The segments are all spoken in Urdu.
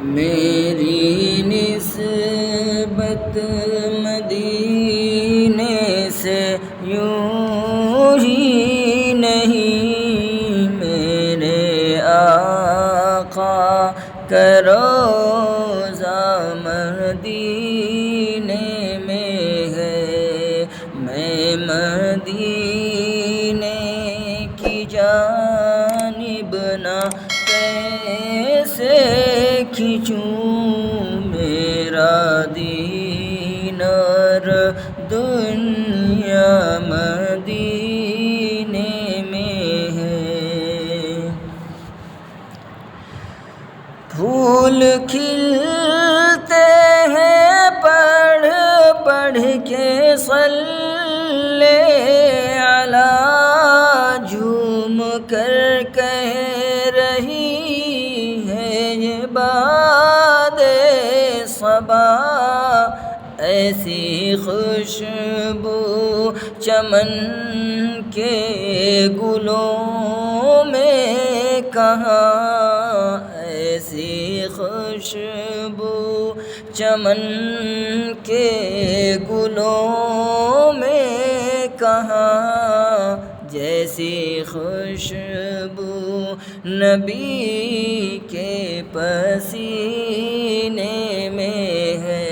میری نسبت مدینے سے یوں ہی نہیں، میرے آقا کا روضہ مدینے میں ہے۔ میں مدینے کی جانب نہ کیسے کھینچوں، میرا دین اور دنیا مدینے میں ہے۔ پھول کھلتے ہیں پڑھ پڑھ کے صلی علی، جھوم کر کہہ رہی ہے یہ باد صبا، ایسی خوشبو چمن کے گلوں میں کہاں، ایسی خوشبو چمن کے گلوں میں کہاں، جیسی خوشبو نبی کے پسینے میں ہے۔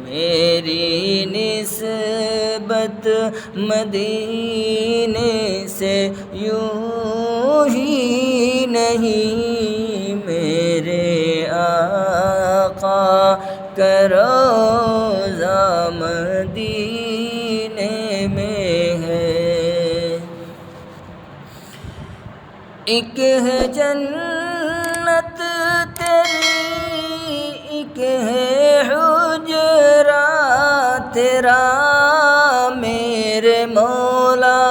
میری نسبت مدینے سے یوں ہی نہیں، میرے آقا کا روضہ مدینے میں ہے۔ ایک ہے جنت تیری، ایک ہے حجرہ تیرا، میرے مولا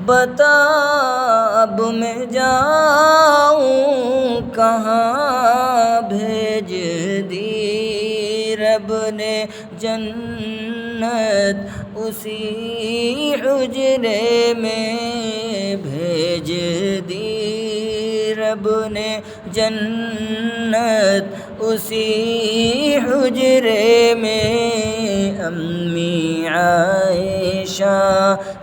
بتا اب میں جاؤں کہاں، بھیج دی رب نے جنت اسی حجرے میں، بھیج دی رب نے جنت اسی حجرے میں، امی عائشہ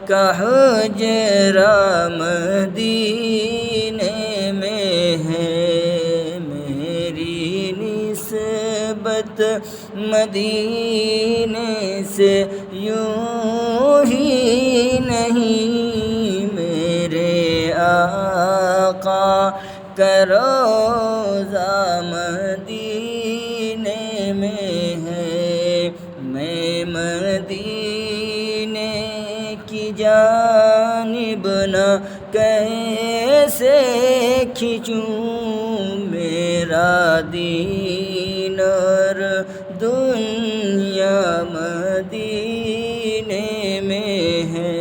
کا حجرہ مدینے میں ہے۔ میری نسبت مدینے سے یوں ہی نہیں، میرے آقا کا روضہ مدینے میں ہے۔ میں مدینے کی جانب نہ کیسے کھینچوں، میرا دین اور دنیا مدینے میں ہے۔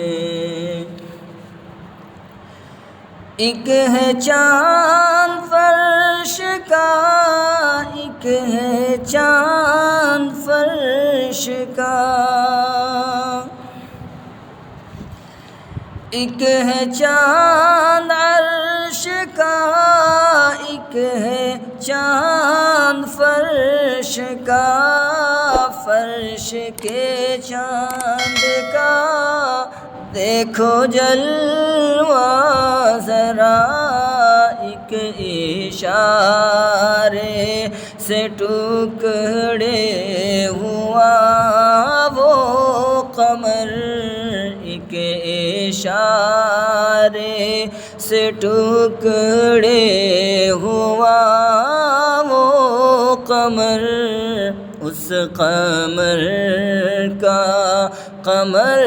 ایک ہے چاند فرش کا، ایک ہے چاند فرش کا، ایک ہے چاند عرش کا، ایک ہے چاند فرش کا، فرش کے چاند کا دیکھو جلوہ ذرا، ایک اشارے سے ٹکڑے ہوا وہ قمر، ایک اشارے سے ٹکڑے ہوا وہ قمر، اس قمر کا قمر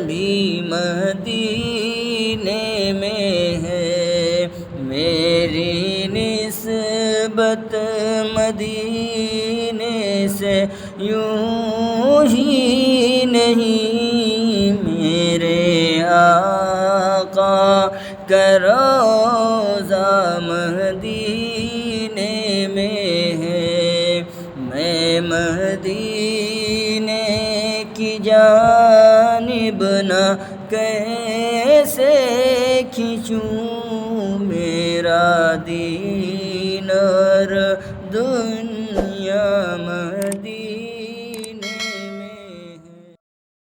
بھی مدینے میں ہے۔ میری نسبت مدینے سے یوں ہی نہیں، میرے آقا کا روضہ مدینے میں ہے۔ میں مدینے کی جانب نہ کیسے کھینچوں، میرا دین ہر دنیا میں